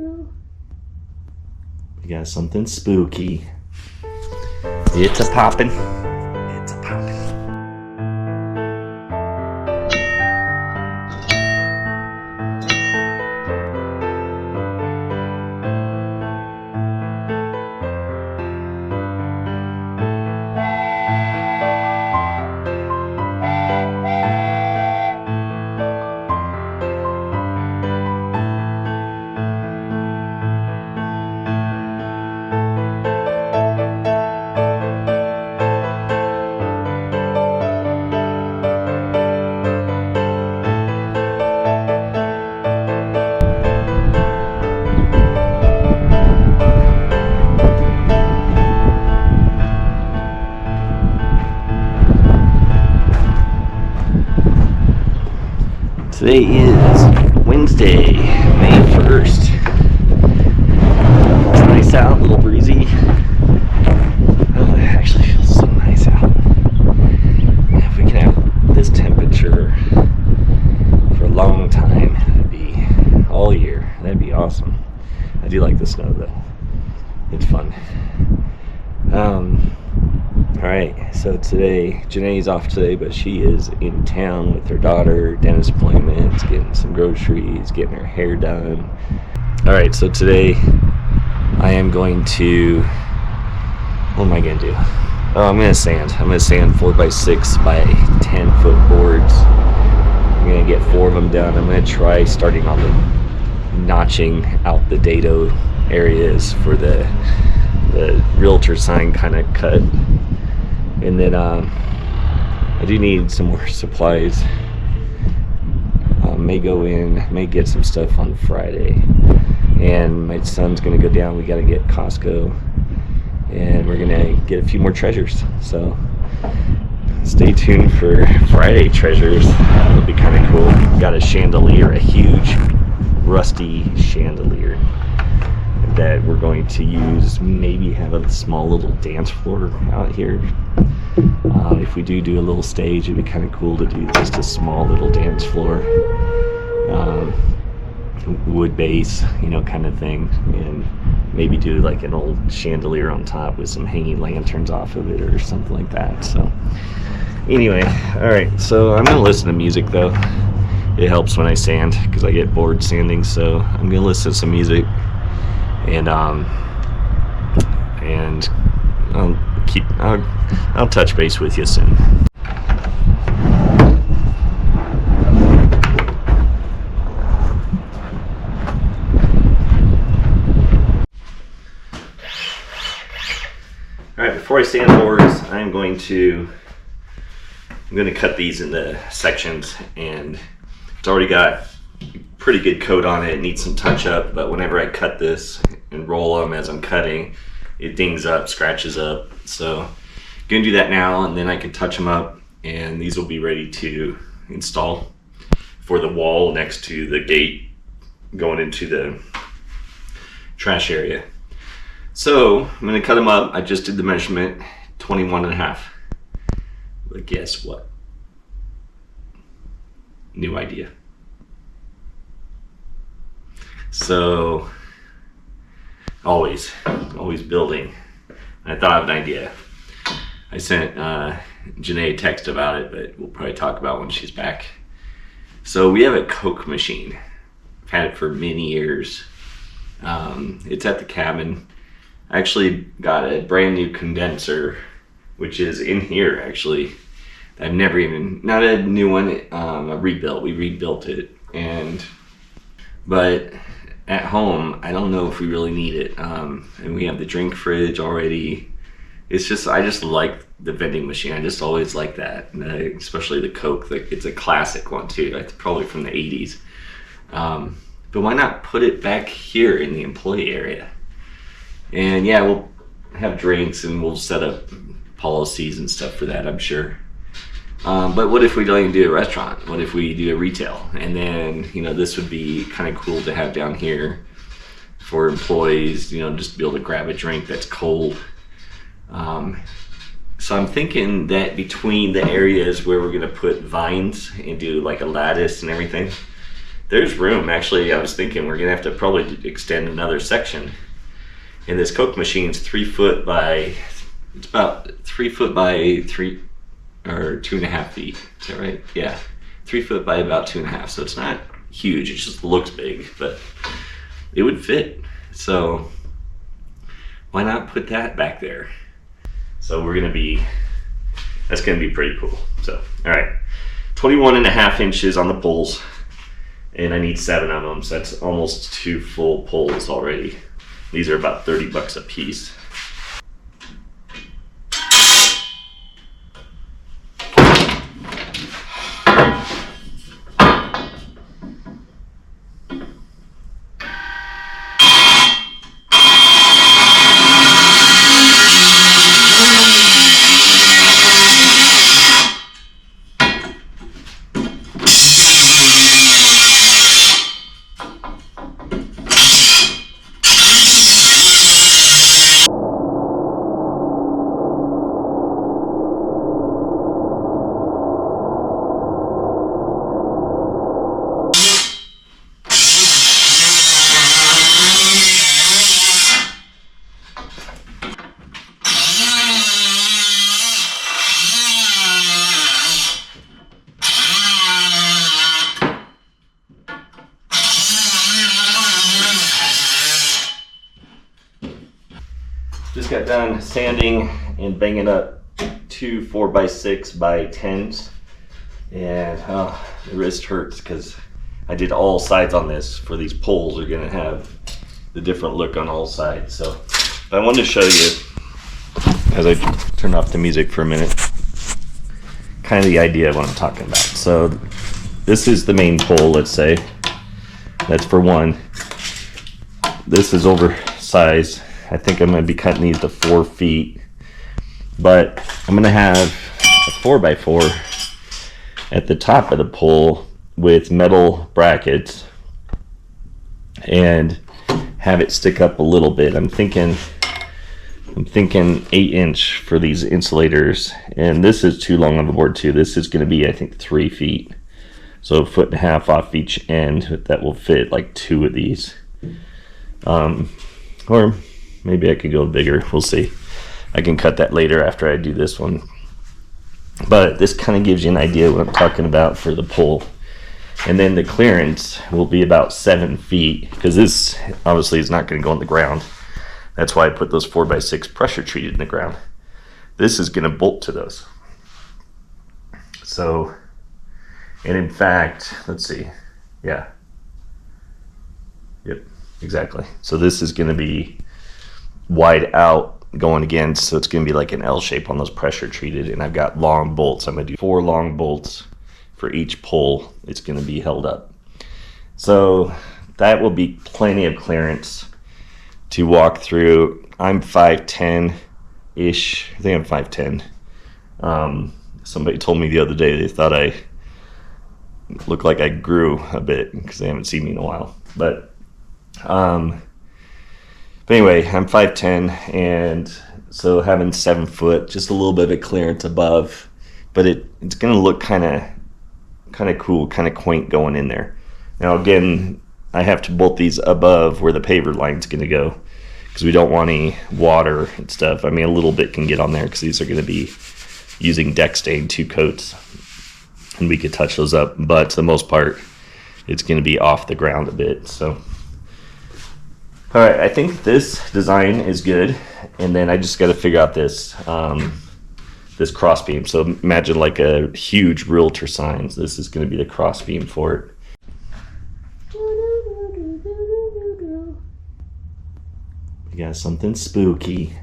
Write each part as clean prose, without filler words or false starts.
We got something spooky. It's a poppin'. It's a poppin'. Today is Wednesday, May 1st. It's nice out, a little breezy. Oh, it actually feels so nice out. If we can have this temperature for a long time, that'd be all year. That'd be awesome. I do like the snow though. It's fun. Alright, so today, Janae's off today, but she is in town with her daughter, dentist appointments, getting some groceries, getting her hair done. Alright, so today I am going to, what am I going to do? Oh, I'm going to sand. I'm going to sand 4x6 by 10 foot boards. I'm going to get 4 of them done. I'm going to try starting on the notching out the dado areas for the realtor sign kind of cut. And then I do need some more supplies. May go in, may get some stuff on Friday. And my son's gonna go down, we gotta get Costco. And we're gonna get a few more treasures. So stay tuned for Friday treasures. It'll be kind of cool. Got a chandelier, a huge rusty chandelier that we're going to use, maybe have a small little dance floor out here. If we do a little stage, it'd be kind of cool to do just a small little dance floor, wood base, you know, kind of thing, and maybe do like an old chandelier on top with some hanging lanterns off of it or something like that. So anyway, all right, so I'm gonna listen to music though. It helps when I sand because I get bored sanding, so I'm gonna listen to some music. And I'll touch base with you soon. All right, before I sand boards, I'm going to cut these into sections, and it's already got pretty good coat on it. It needs some touch up, but whenever I cut this and roll them as I'm cutting, it dings up, scratches up. So I'm gonna do that now, and then I can touch them up, and these will be ready to install for the wall next to the gate going into the trash area. So I'm gonna cut them up. I just did the measurement, 21.5. But guess what? New idea. So always building. I thought of an idea. I sent Janae a text about it, but we'll probably talk about when she's back. So we have a Coke machine. I've had it for many years. It's at the cabin. I actually got a brand new condenser, which is in here actually. I've never even, not a new one, a rebuilt. We rebuilt it, but at home, I don't know if we really need it. And we have the drink fridge already. It's just, I just like the vending machine. I just always like that, especially the Coke. It's a classic one too. It's probably from the 80s. But why not put it back here in the employee area? And yeah, we'll have drinks and we'll set up policies and stuff for that, I'm sure. But what if we don't even do a restaurant? What if we do a retail? And then, you know, this would be kind of cool to have down here for employees, you know, just to be able to grab a drink that's cold. So I'm thinking that between the areas where we're gonna put vines and do like a lattice and everything, There's room. Actually, I was thinking we're gonna have to probably extend another section. And this Coke machine's 3 foot by, it's about 3 foot by 3 or 2.5 feet. Is that right? Yeah, 3 foot by about 2.5. So it's not huge. It just looks big, but it would fit. So why not put that back there? So that's gonna be pretty cool. So, all right, 21.5 inches on the poles, and I need 7 of them. So that's almost 2 full poles already. These are about $30 a piece. Just got done sanding and banging up 2 4x6 by 10s, and the wrist hurts because I did all sides on this. For these poles are gonna have the different look on all sides. So I wanted to show you, as I turn off the music for a minute, kind of the idea of what I'm talking about. So this is the main pole, let's say. That's for one. This is oversized. I think I'm going to be cutting these to 4 feet, but I'm going to have a 4x4 at the top of the pole with metal brackets and have it stick up a little bit. I'm thinking 8-inch for these insulators, and this is too long on the board too. This is going to be, I think, 3 feet, so 1.5 feet off each end. That will fit like 2 of these, or maybe I could go bigger. We'll see. I can cut that later after I do this one. But this kind of gives you an idea what I'm talking about for the pole. And then the clearance will be about 7 feet, because this obviously is not going to go on the ground. That's why I put those 4x6 pressure treated in the ground. This is going to bolt to those. So, and in fact, let's see. Yeah. Yep, exactly. So this is going to be wide out going against, so it's going to be like an L shape on those pressure treated, and I've got long bolts. I'm going to do 4 long bolts for each pole. It's going to be held up, so that will be plenty of clearance to walk through. I'm 5'10" ish. I think I'm 5'10". Somebody told me the other day they thought I looked like I grew a bit because they haven't seen me in a while, but anyway, I'm 5'10", and so having 7 foot, just a little bit of clearance above, but it's going to look kind of cool, kind of quaint going in there. Now again, I have to bolt these above where the paver line's going to go, because we don't want any water and stuff. I mean, a little bit can get on there because these are going to be using deck stain 2 coats, and we could touch those up, but for the most part, it's going to be off the ground a bit. So all right, I think this design is good, and then I just got to figure out this this cross beam. So imagine like a huge realtor sign. So this is going to be the cross beam for it. We got something spooky.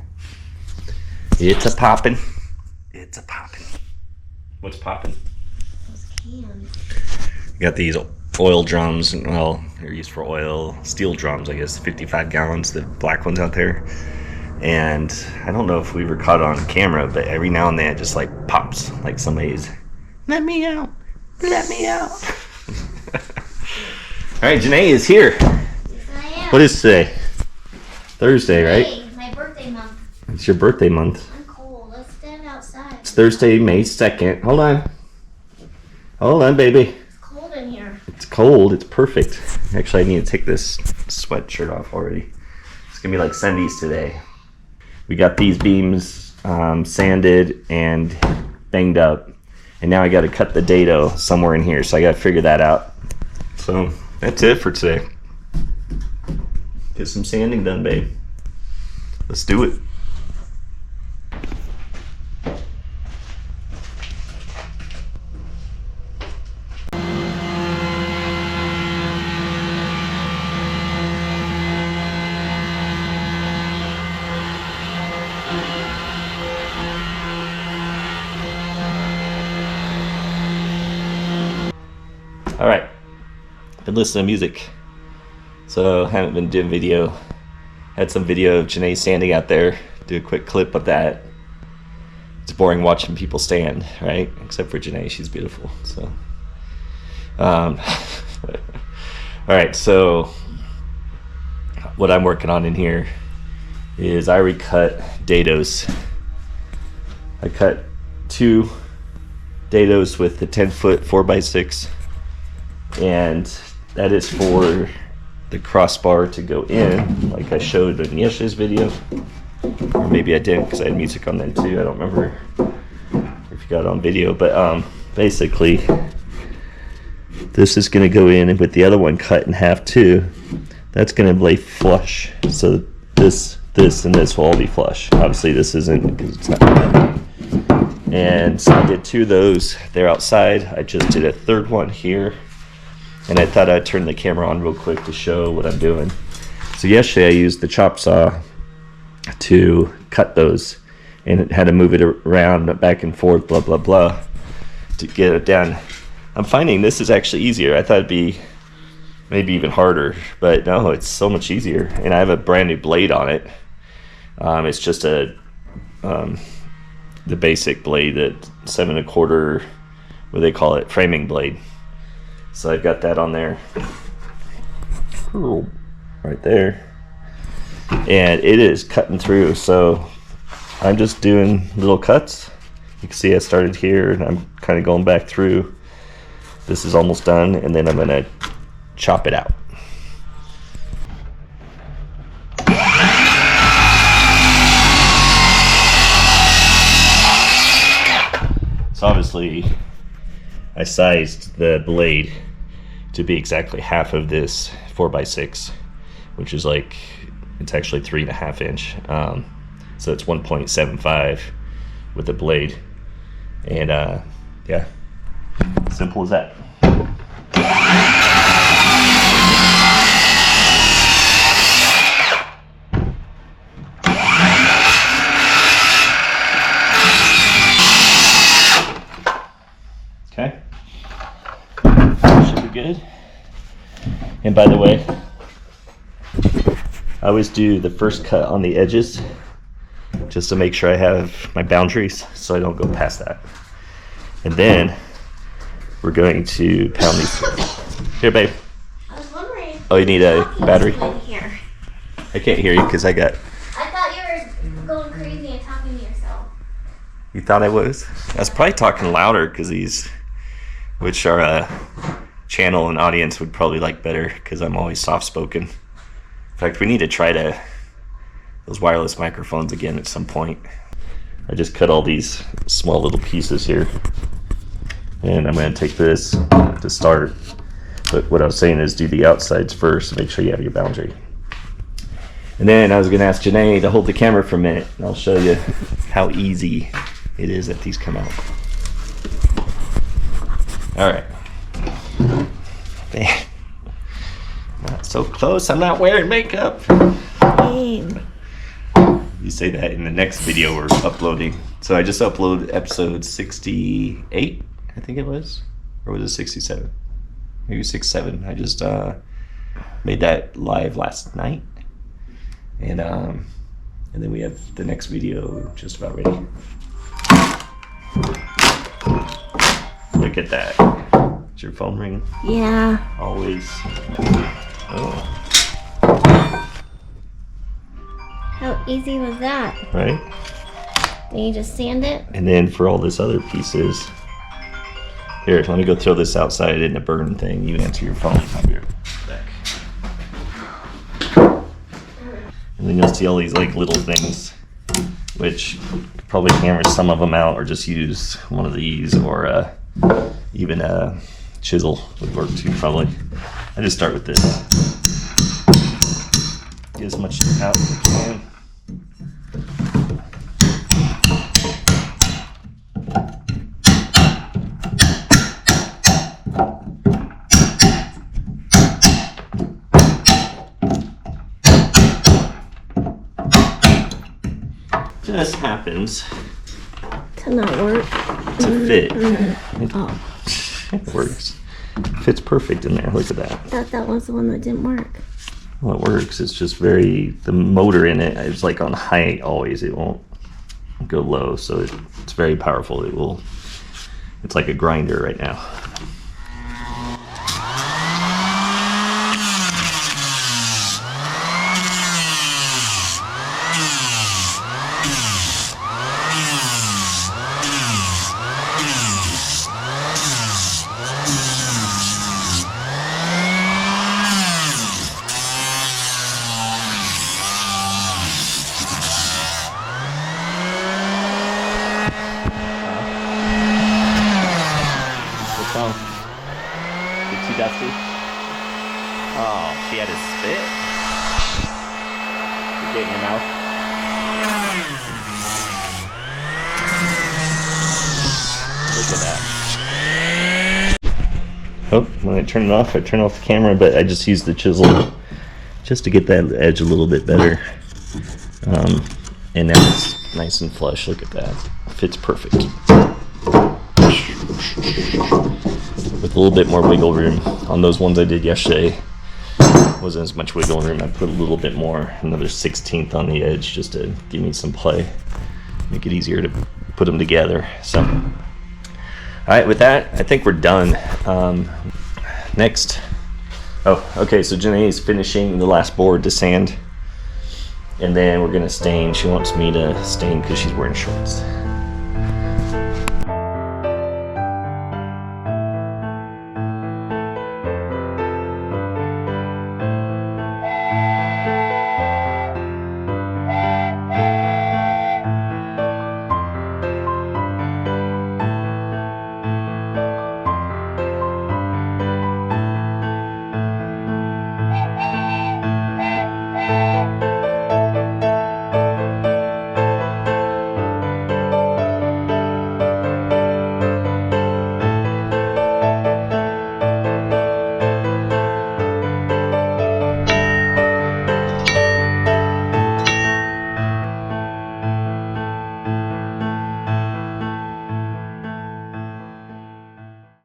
It's a poppin'. It's a poppin'. What's poppin'? Those cans. We got these oil drums, and well, they're used for oil. Steel drums, I guess, 55 gallons, the black ones out there. And I don't know if we ever caught it on camera, but every now and then it just like pops, like somebody's, let me out, let me out. All right, Janae is here. Yes, I am. What is today? Thursday, right? Hey, my birthday month. It's your birthday month. I'm cold. Let's stand outside. It's Thursday, May 2nd. Hold on. Hold on, baby. It's cold in here. It's cold, it's perfect. Actually, I need to take this sweatshirt off already. It's gonna be like 70s today. We got these beams sanded and banged up, and now I got to cut the dado somewhere in here, so I got to figure that out. So that's it for today. Get some sanding done, babe. Let's do it. All right, been listening to music, so haven't been doing video. Had some video of Janae standing out there. Do a quick clip of that. It's boring watching people stand, right? Except for Janae, she's beautiful. So, all right. So, what I'm working on in here is I recut dados. I cut 2 dados with the 10-foot 4x6. And that is for the crossbar to go in, like I showed in yesterday's video. Or maybe I didn't because I had music on then too. I don't remember if you got it on video. But basically, this is going to go in, and with the other one cut in half too, that's going to lay flush. So this, and this will all be flush. Obviously, this isn't because it's not. And so I did 2 of those. They're outside. I just did a 3rd one here. And I thought I'd turn the camera on real quick to show what I'm doing. So yesterday I used the chop saw to cut those, and it had to move it around back and forth, blah, blah, blah, to get it done. I'm finding this is actually easier. I thought it'd be maybe even harder, but no, it's so much easier. And I have a brand new blade on it. It's just the basic blade, that 7 1/4, what do they call it, framing blade. So I've got that on there, right there, and it is cutting through. So I'm just doing little cuts. You can see I started here, and I'm kind of going back through. This is almost done, and then I'm gonna chop it out. So obviously, I sized the blade to be exactly half of this 4x6, which is like, it's actually 3.5 inch. So it's 1.75 with the blade. And yeah, simple as that. Okay, should be good. And by the way, I always do the first cut on the edges just to make sure I have my boundaries so I don't go past that. And then we're going to pound these. Here, babe. I was wondering. Oh, you need a battery? Here. I can't hear you because I thought you were going crazy and talking to yourself. You thought I was? I was probably talking louder because these, which our channel and audience would probably like better because I'm always soft-spoken. In fact, we need to try those wireless microphones again at some point. I just cut all these small little pieces here. And I'm going to take this to start. But what I was saying is do the outsides first. Make sure you have your boundary. And then I was going to ask Janae to hold the camera for a minute. And I'll show you how easy it is that these come out. All right. Man, not so close. I'm not wearing makeup. Hey. You say that in the next video we're uploading. So I just uploaded episode 68, I think it was. Or was it 67? Maybe 67. I just made that live last night. And then we have the next video just about ready. Look at that. Is your phone ringing? Yeah. Always. Oh. How easy was that? Right? Then you just sand it? And then for all this other pieces, Here, let me go throw this outside in a burn thing. You answer your phone. I'll be right back. And then you'll see all these like little things, which probably hammer some of them out, or just use one of these, or even a chisel would work too, probably. I just start with this. Get as much out as I can. Just happens To not work. to fit. Oh, It works. Fits perfect in there. Look at that. that was the one that didn't work. Well, it works. It's just the motor in it is like on high always. It won't go low, so it's very powerful. It's like a grinder right now. What's wrong? Is it too dusty? Oh, she had a spit. You get in your mouth. Look at that. Oh, when I turn it off, I turn off the camera, but I just use the chisel just to get that edge a little bit better. And now it's nice and flush. Look at that. Fits perfect. With a little bit more wiggle room. On those ones I did yesterday, wasn't as much wiggle room. I put a little bit more, another 1/16 on the edge, just to give me some play, make it easier to put them together. So, all right, with that, I think we're done. Next, okay, so Janae is finishing the last board to sand, and then we're gonna stain. She wants me to stain because she's wearing shorts.